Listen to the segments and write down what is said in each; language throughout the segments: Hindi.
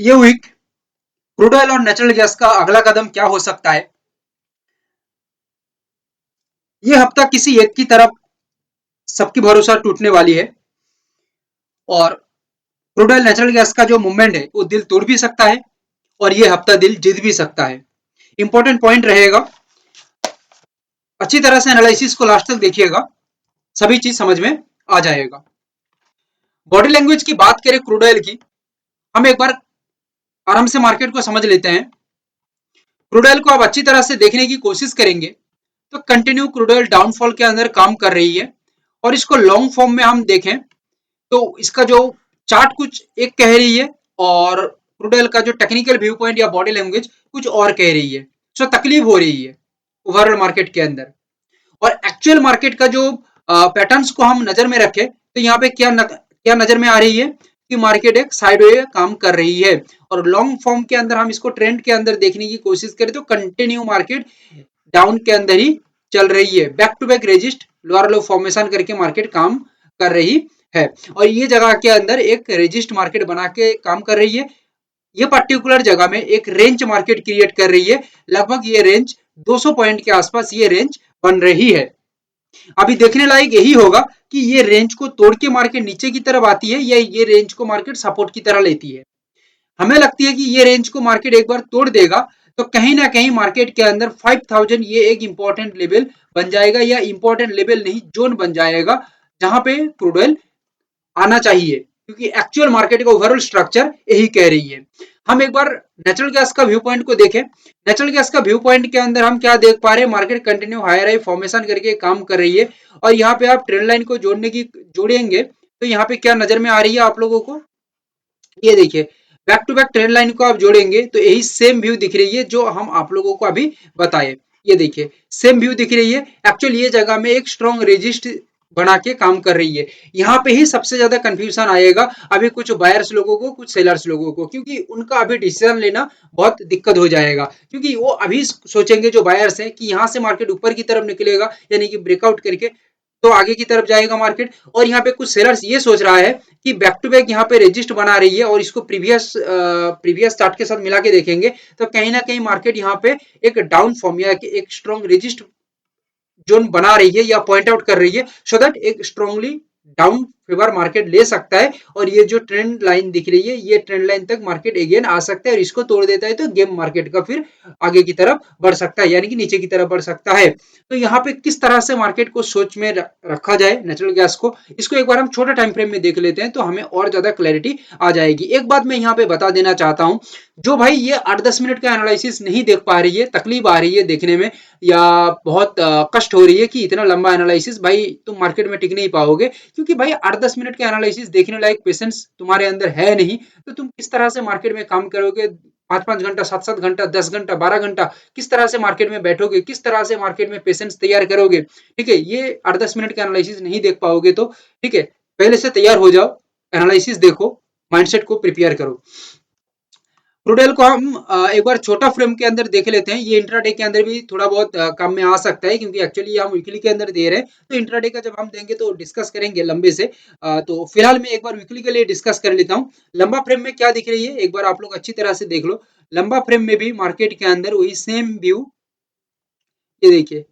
ये वीक क्रूड ऑयल और नेचुरल गैस का अगला कदम क्या हो सकता है? ये हफ्ता किसी एक की तरफ सबकी भरोसा टूटने वाली है और क्रूड ऑयल नेचुरल गैस का जो मूवमेंट है वो दिल तोड़ भी सकता है और ये हफ्ता दिल जीत भी सकता है। इंपॉर्टेंट पॉइंट रहेगा, अच्छी तरह से एनालिसिस को लास्ट तक देखिएगा, सभी चीज समझ में आ जाएगा। बॉडी लैंग्वेज की बात करें क्रूड ऑयल की, हम एक बार आराम से मार्केट को समझ लेते हैं। क्रूड ऑयल को आप अच्छी तरह से देखने की कोशिश करेंगे तो कंटिन्यू क्रूड ऑयल डाउनफॉल के अंदर काम कर रही है और इसको लॉन्ग फॉर्म में हम देखें तो इसका जो चार्ट कुछ एक कह रही है और क्रूड ऑयल का जो टेक्निकल व्यू पॉइंट या बॉडी लैंग्वेज कुछ और कह रही है। सो तकलीफ हो रही है ओवरऑल मार्केट के अंदर। और एक्चुअल मार्केट का जो पैटर्न्स को हम नजर में रखें तो यहाँ पे क्या नजर में आ रही है कि मार्केट एक साइडवे काम कर रही है और लॉन्ग फॉर्म के अंदर हम इसको ट्रेंड के अंदर देखने की कोशिश करें तो कंटिन्यू मार्केट डाउन के अंदर ही चल रही है। Back to back resist lower low formation करके मार्केट काम कर रही है और ये जगह के अंदर एक रेजिस्ट मार्केट बना के काम कर रही है। ये पर्टिकुलर जगह में एक रेंज मार्केट क्रिएट कर रही है, लगभग ये रेंज 200 पॉइंट के आसपास ये रेंज बन रही है। अभी देखने लायक यही होगा कि ये रेंज को तोड़ के मार्केट नीचे की तरफ आती है या ये रेंज को मार्केट सपोर्ट की तरह लेती है। हमें लगती है कि ये रेंज को मार्केट एक बार तोड़ देगा तो कहीं ना कहीं मार्केट के अंदर 5000 ये एक इंपॉर्टेंट लेवल बन जाएगा या इंपॉर्टेंट लेवल नहीं जोन बन जाएगा जहां पे क्रूड ऑयल आना चाहिए, क्योंकि एक्चुअल मार्केट का ओवरऑल स्ट्रक्चर यही कह रही है। हम एक बार नेचुरल गैस का व्यू पॉइंट को देखें। नेचुरल गैस का व्यू पॉइंट के अंदर हम क्या देख पा रहे हैं, market continue higher high formation करके काम कर रही है और यहाँ पे आप ट्रेंड लाइन को जोड़ेंगे तो यहाँ पे क्या नजर में आ रही है आप लोगों को, ये देखिए back to back trend line को आप जोड़ेंगे तो यही सेम व्यू दिख रही है जो हम आप लोगों को अभी बताए। ये देखिए सेम व्यू दिख रही है। एक्चुअली ये जगह में एक स्ट्रॉन्ग रेजिस्ट बना के काम कर रही है। यहाँ पे ही सबसे ज्यादा कंफ्यूजन आएगा अभी कुछ बायर्स लोगों को, कुछ सेलर्स लोगों को, क्योंकि उनका अभी डिसीजन लेना बहुत दिक्कत हो जाएगा, क्योंकि वो अभी सोचेंगे जो बायर्स हैं कि यहाँ से मार्केट ऊपर की तरफ निकलेगा यानी कि ब्रेकआउट करके तो आगे की तरफ जाएगा मार्केट। और यहाँ पे कुछ सेलर्स ये सोच रहा है कि बैक टू बैक यहाँ पे रेजिस्ट बना रही है और इसको प्रीवियस चार्ट के साथ मिला के देखेंगे तो कहीं ना कहीं मार्केट यहाँ पे एक डाउन फॉर्म या एक स्ट्रॉन्ग रेजिस्ट जोन बना रही है या पॉइंट आउट कर रही है, सो दैट एक स्ट्रॉन्गली डाउन फेवर मार्केट ले सकता है और ये जो ट्रेंड लाइन दिख रही है ये ट्रेंड लाइन तक मार्केट अगेन आ सकता है और इसको तोड़ देता है तो गेम मार्केट का फिर आगे की तरफ बढ़ सकता है यानी कि नीचे की तरफ बढ़ सकता है। तो यहाँ पे किस तरह से मार्केट को सोच में रखा जाए नेचुरल गैस को, इसको एक बार हम छोटे टाइम फ्रेम में देख लेते हैं तो हमें और ज्यादा क्लैरिटी आ जाएगी। एक बात मैं यहाँ पे बता देना चाहता हूँ, जो भाई ये 8-10 मिनट का एनालिसिस नहीं देख पा रही है, तकलीफ आ रही है देखने में या बहुत कष्ट हो रही है कि इतना लंबा एनालिसिस, भाई तुम मार्केट में टिक नहीं पाओगे, क्योंकि भाई 8-10 मिनट का एनालिसिस देखने लायक पेशेंस तुम्हारे अंदर है नहीं, तो तुम किस तरह से मार्केट में काम करोगे, 5-5 घंटा, 7-7 घंटा, 10 घंटा, 12 घंटा किस तरह से मार्केट में बैठोगे, किस तरह से मार्केट में पेशेंस तैयार करोगे। ठीक है, ये 8-10 मिनट का एनालिसिस नहीं देख पाओगे तो ठीक है, पहले से तैयार हो जाओ, एनालिसिस देखो, माइंडसेट को प्रिपेयर करो। क्रूड ऑयल को हम एक बार छोटा फ्रेम के अंदर देख लेते हैं, ये इंट्राडे के अंदर भी थोड़ा बहुत काम में आ सकता है, क्योंकि एक्चुअली हम वीकली के अंदर दे रहे हैं तो इंट्राडे का जब हम देंगे तो डिस्कस करेंगे लंबे से। तो फिलहाल मैं एक बार वीकली के लिए डिस्कस कर लेता हूँ। लंबा फ्रेम में क्या दिख रही है एक बार आप लोग अच्छी तरह से देख लो। लंबा फ्रेम में भी मार्केट के अंदर वही सेम व्यू, ये देखिए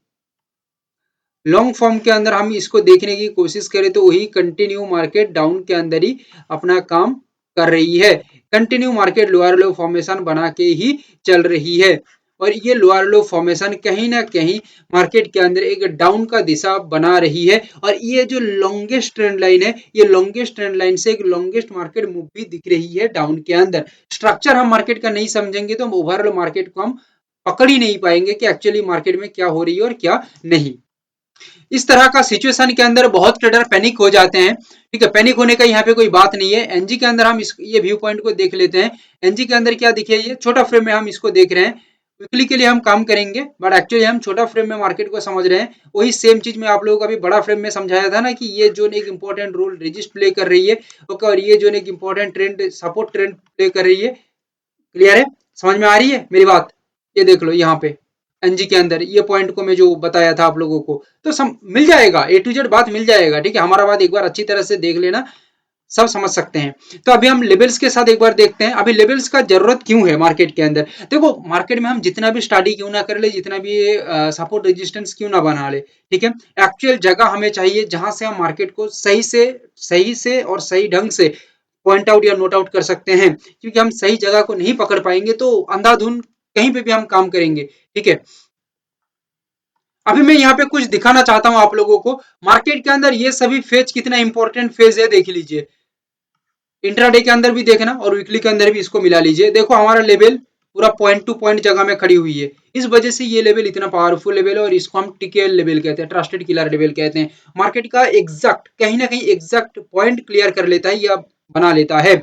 लॉन्ग फॉर्म के अंदर हम इसको देखने की कोशिश करें तो वही कंटिन्यू मार्केट डाउन के अंदर ही अपना काम कर रही है। Continue market lower low formation बना के ही चल रही है और ये लोअर लो फॉर्मेशन कहीं ना कहीं मार्केट के अंदर एक डाउन का दिशा बना रही है और ये जो लॉन्गेस्ट ट्रेंड लाइन है, ये लॉन्गेस्ट ट्रेंड लाइन से एक लॉन्गेस्ट मार्केट मूव भी दिख रही है डाउन के अंदर। स्ट्रक्चर हम मार्केट का नहीं समझेंगे तो हम ओवरऑल मार्केट को हम पकड़ ही नहीं पाएंगे कि एक्चुअली मार्केट में क्या हो रही है और क्या नहीं। इस तरह का सिचुएशन के अंदर बहुत ट्रेडर पैनिक हो जाते हैं। ठीक है, पैनिक होने का यहाँ पे कोई बात नहीं है। एनजी के अंदर हम ये व्यू पॉइंट को देख लेते हैं। एनजी के अंदर क्या दिखे, ये छोटा फ्रेम में हम इसको देख रहे हैं, वीकली के लिए हम काम करेंगे बट एक्चुअली हम छोटा फ्रेम में मार्केट को समझ रहे हैं। वही सेम चीज मैं आप लोगों को अभी बड़ा फ्रेम में समझाया था ना कि ये जोन एक इंपॉर्टेंट रोल रेजिस्ट प्ले कर रही है, ओके, और ये जोन एक important trend support trend play कर रही है। क्लियर है, समझ में आ रही है मेरी बात। ये देख लो यहाँ पे एनजी के अंदर ये पॉइंट को मैं जो बताया था आप लोगों को तो मिल जाएगा, ए टू जेड बात मिल जाएगा। ठीक है, हमारा बात एक बार अच्छी तरह से देख लेना, सब समझ सकते हैं। तो अभी हम लेवल्स के साथ एक बार देखते हैं, अभी लेवल्स का जरूरत क्यों है मार्केट के अंदर। देखो मार्केट में हम जितना भी स्टडी क्यों ना कर ले, जितना भी सपोर्ट रेजिस्टेंस क्यों ना बना ले, ठीक है, एक्चुअल जगह हमें चाहिए जहां से हम मार्केट को सही से और सही ढंग से पॉइंट आउट या नोट आउट कर सकते हैं। क्योंकि हम सही जगह को नहीं पकड़ पाएंगे तो अंधाधुंध कहीं पे भी हम काम करेंगे, ठीक है। अभी मैं यहाँ पे कुछ दिखाना चाहता हूँ आप लोगों को, मार्केट के अंदर ये सभी फेज कितना इंपॉर्टेंट फेज है देख लीजिए। इंट्राडे के अंदर भी देखना और वीकली के अंदर भी इसको मिला लीजिए। देखो हमारा लेवल पूरा पॉइंट टू पॉइंट जगह में खड़ी हुई है, इस वजह से ये लेवल इतना पावरफुल लेवल है और इसको हम टीकेएल लेवल कहते हैं, ट्रस्टेड किलर लेवल कहते हैं। मार्केट का एग्जैक्ट कहीं ना कहीं एग्जैक्ट पॉइंट क्लियर कर लेता है या बना लेता है।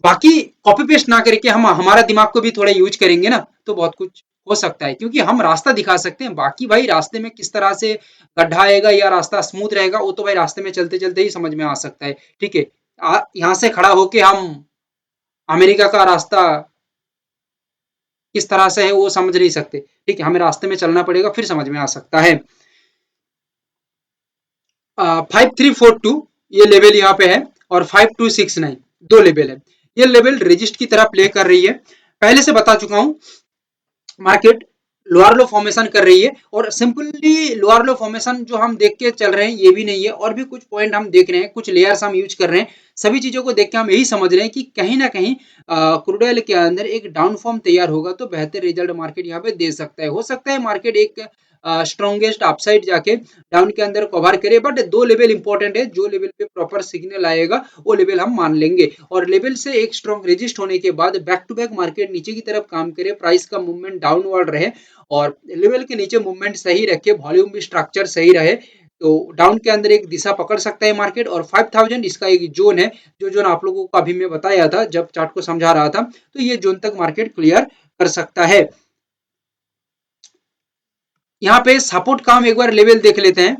बाकी कॉपी पेस्ट ना करके हम हमारा दिमाग को भी थोड़ा यूज करेंगे ना तो बहुत कुछ हो सकता है, क्योंकि हम रास्ता दिखा सकते हैं। बाकी भाई रास्ते में किस तरह से गड्ढा आएगा या रास्ता स्मूथ रहेगा वो तो भाई रास्ते में चलते चलते ही समझ में आ सकता है, ठीक है। यहाँ से खड़ा होके हम अमेरिका का रास्ता किस तरह से है वो समझ नहीं सकते, ठीक है, हमें रास्ते में चलना पड़ेगा फिर समझ में आ सकता है। 5342 ये लेवल यहाँ पे है और 5269 दो लेवल है। ये लेवल रेजिस्ट की तरह प्ले कर रही है, पहले से बता चुका हूं। मार्केट लोअर लो फॉर्मेशन कर रही है और सिंपली लोअर लो फॉर्मेशन जो हम देख के चल रहे हैं ये भी नहीं है, और भी कुछ पॉइंट हम देख रहे हैं, कुछ लेयर्स हम यूज कर रहे हैं। सभी चीजों को देख के हम यही समझ रहे हैं कि कहीं ना कहीं क्रूड ऑयल के अंदर एक डाउन फॉर्म तैयार होगा तो बेहतर रिजल्ट मार्केट यहाँ पे दे सकता है। हो सकता है मार्केट एक स्ट्रॉन्गेस्ट अपसाइड जाके डाउन के अंदर कवर करे, बट दो लेवल इंपॉर्टेंट है, जो लेवल पे प्रॉपर सिग्नल आएगा वो लेवल हम मान लेंगे। और लेवल से एक स्ट्रॉन्ग रेजिस्ट होने के बाद बैक टू बैक मार्केट नीचे की तरफ काम करे, प्राइस का मूवमेंट डाउनवर्ड रहे और लेवल के नीचे मूवमेंट सही रखे, वॉल्यूम भी स्ट्रक्चर सही रहे तो डाउन के अंदर एक दिशा पकड़ सकता है मार्केट। और 5000 इसका एक जोन है, जो जोन आप लोगों को अभी मैं बताया था जब चार्ट को समझा रहा था, तो ये जोन तक मार्केट क्लियर कर सकता है। यहाँ पे सपोर्ट का हम एक बार लेवल देख लेते हैं।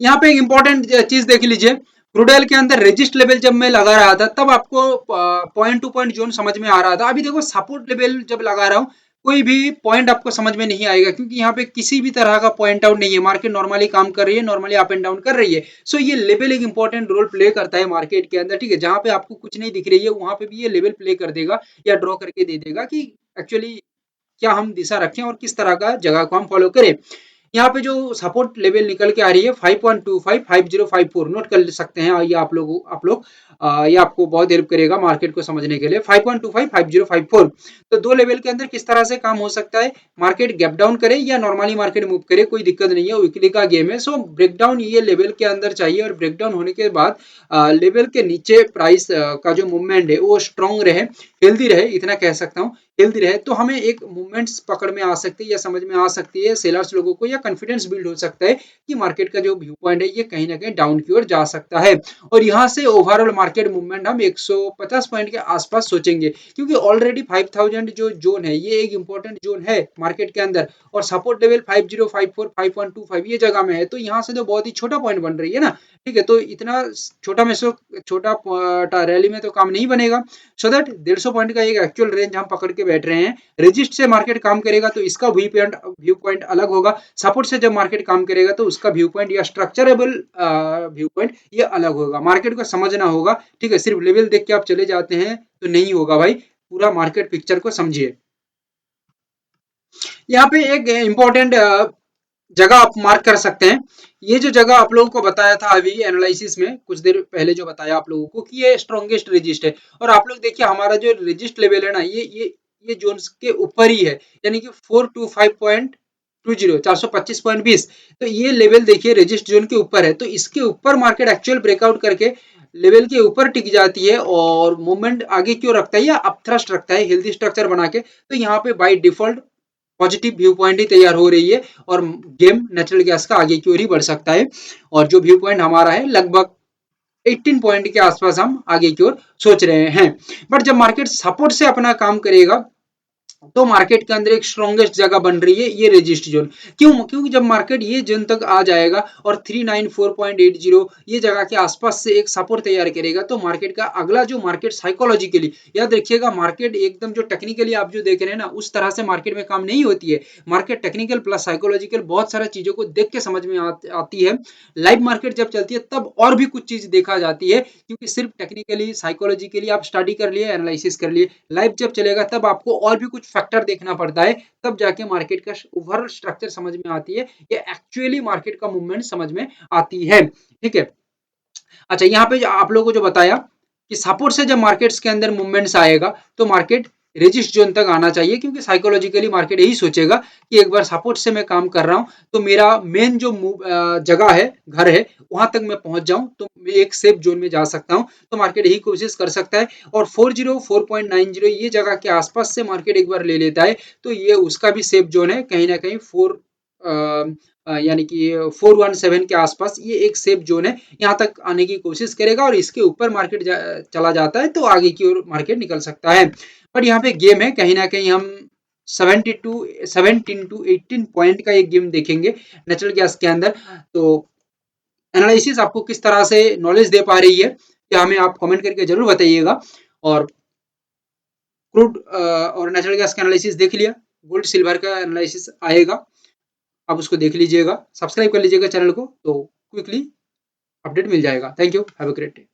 यहाँ पे एक इंपॉर्टेंट चीज देख लीजिए, क्रूड ऑयल के अंदर रेजिस्ट लेवल जब मैं लगा रहा था तब आपको पॉइंट टू पॉइंट जोन समझ में आ रहा था। अभी देखो सपोर्ट लेवल जब लगा रहा हूँ कोई भी पॉइंट आपको समझ में नहीं आएगा, क्योंकि यहाँ पे किसी भी तरह का पॉइंट आउट नहीं है, मार्केट नॉर्मली काम कर रही है, नॉर्मली अप एंड डाउन कर रही है। सो ये लेवल एक इंपॉर्टेंट रोल प्ले करता है मार्केट के अंदर, ठीक है। जहां पे आपको कुछ नहीं दिख रही है वहां पे भी ये लेवल प्ले कर देगा या ड्रॉ करके दे देगा कि एक्चुअली क्या हम दिशा रखें और किस तरह का जगह को हम फॉलो करें। यहाँ पे जो सपोर्ट लेवल निकल के आ रही है 5.25 5054 नोट कर सकते हैं, ये आप लोग ये आपको बहुत हेल्प करेगा मार्केट को समझने के लिए। 5.25 5054 तो दो लेवल के अंदर किस तरह से काम हो सकता है, मार्केट गैप डाउन करे या नॉर्मली मार्केट मूव करे कोई दिक्कत नहीं है, वीकली का गेम है। सो ब्रेकडाउन ये लेवल के अंदर चाहिए और ब्रेकडाउन होने के बाद लेवल के नीचे प्राइस का जो मूवमेंट है वो स्ट्रॉन्ग रहे, हेल्दी रहे, इतना कह सकता हूँ, हेल्दी रहे तो हमें एक मूवमेंट्स पकड़ में आ सकती है या समझ में आ सकती है सेलर्स लोगों को, या कॉन्फिडेंस बिल्ड हो सकता है कि मार्केट का जो व्यू पॉइंट है ये कहीं ना कहीं डाउन की ओर जा सकता है। और यहाँ से ओवरऑल मार्केट मूवमेंट हम 150 पॉइंट के आसपास सोचेंगे, क्योंकि ऑलरेडी 5000 जो जोन है ये एक इंपॉर्टेंट जोन है मार्केट के अंदर, और सपोर्ट लेवल 5054 5.25 ये जगह में है, तो यहाँ से तो बहुत ही छोटा पॉइंट बन रही है ना, ठीक है। तो इतना छोटा में से छोटा रैली में तो काम नहीं बनेगा। सो दैट 150 पॉइंट का एक एक्चुअल रेंज हम पकड़ के बैठ रहे हैं। रेजिस्ट से मार्केट काम करेगा तो इसका व्यू पॉइंट अलग होगा, सपोर्ट से जब मार्केट काम करेगा तो उसका व्यू पॉइंट या स्ट्रक्चरेबल व्यू पॉइंट ये अलग होगा। मार्केट को समझना होगा, ठीक है, सिर्फ लेवल देख के आप चले जाते हैं तो नहीं होगा भाई, पूरा मार्केट पिक्चर को समझिए। यहाँ पे एक इंपॉर्टेंट जगह आप मार्क कर सकते हैं, ये जो जगह आप लोगों को बताया था अभी एनालिसिस में कुछ देर पहले जो बताया आप लोगों को कि ये स्ट्रॉन्गेस्ट रेजिस्ट है, और आप लोग देखिए हमारा जो रेजिस्ट लेवल है ना ये जोन के ऊपर ही है, यानी कि 425.20 425.20, तो ये लेवल देखिए रेजिस्ट जोन के ऊपर है, तो इसके ऊपर मार्केट एक्चुअल ब्रेकआउट करके लेवल के ऊपर टिक जाती है और मूवमेंट आगे क्यों रखता है या अपथ्रस्ट रखता है हेल्दी स्ट्रक्चर बना के, तो यहाँ पे by default positive viewpoint ही तैयार हो रही है और गेम नेचुरल गैस का आगे की ओर ही बढ़ सकता है। और जो व्यू पॉइंट हमारा है लगभग 18 पॉइंट के आसपास हम आगे की ओर सोच रहे हैं। बट जब मार्केट सपोर्ट से अपना काम करेगा तो मार्केट के अंदर एक स्ट्रॉन्गेस्ट जगह बन रही है ये रेजिस्ट जोन। क्यों? क्योंकि जब मार्केट ये जोन तक आ जाएगा और 394.80 ये जगह के आसपास से एक सपोर्ट तैयार करेगा, तो मार्केट का अगला जो मार्केट साइकोलॉजिकली, याद रखिएगा मार्केट एकदम जो टेक्निकली आप जो देख रहे हैं ना उस तरह से मार्केट में काम नहीं होती है। मार्केट टेक्निकल प्लस साइकोलॉजिकल बहुत सारा चीजों को देख के समझ में आती है। लाइव मार्केट जब चलती है तब और भी कुछ चीज देखा जाती है, क्योंकि सिर्फ टेक्निकली साइकोलॉजिकली आप स्टडी कर लिए, एनालिसिस कर लिए, लाइव जब चलेगा तब आपको और भी कुछ फैक्टर देखना पड़ता है, तब जाके मार्केट का ओवरऑल स्ट्रक्चर समझ में आती है, ये एक्चुअली मार्केट का मूवमेंट समझ में आती है। ठीक है। अच्छा, यहाँ पे आप लोगों को जो बताया कि सपोर्ट से जब मार्केट्स के अंदर मूवमेंट्स आएगा तो मार्केट रेजिस्ट जोन तक आना चाहिए, क्योंकि साइकोलॉजिकली मार्केट यही सोचेगा कि एक बार सपोर्ट से मैं काम कर रहा हूं तो मेरा मेन जो जगह है, घर है, वहां तक मैं पहुंच जाऊं तो मैं एक सेफ जोन में जा सकता हूं। तो मार्केट यही कोशिश कर सकता है, और 404.90 ये जगह के आसपास से मार्केट एक बार ले लेता है तो ये उसका भी सेफ जोन है, कहीं ना कहीं यानी कि 417 के आसपास ये एक सेफ जोन है, यहाँ तक आने की कोशिश करेगा, और इसके ऊपर मार्केट चला जाता है तो आगे की ओर मार्केट निकल सकता है। पर यहाँ पे गेम है, कहीं ना कहीं हम 17 टू 18 पॉइंट का एक गेम देखेंगे नेचुरल गैस के अंदर। तो एनालिसिस आपको किस तरह से नॉलेज दे पा रही है, क्या हमें आप कमेंट करके जरूर बताइएगा। और क्रूड और नेचुरल गैस का एनालिसिस देख लिया, गोल्ड सिल्वर का एनालिसिस आएगा, आप उसको देख लीजिएगा, सब्सक्राइब कर लीजिएगा चैनल को, तो क्विकली अपडेट मिल जाएगा। Thank you, have a great day.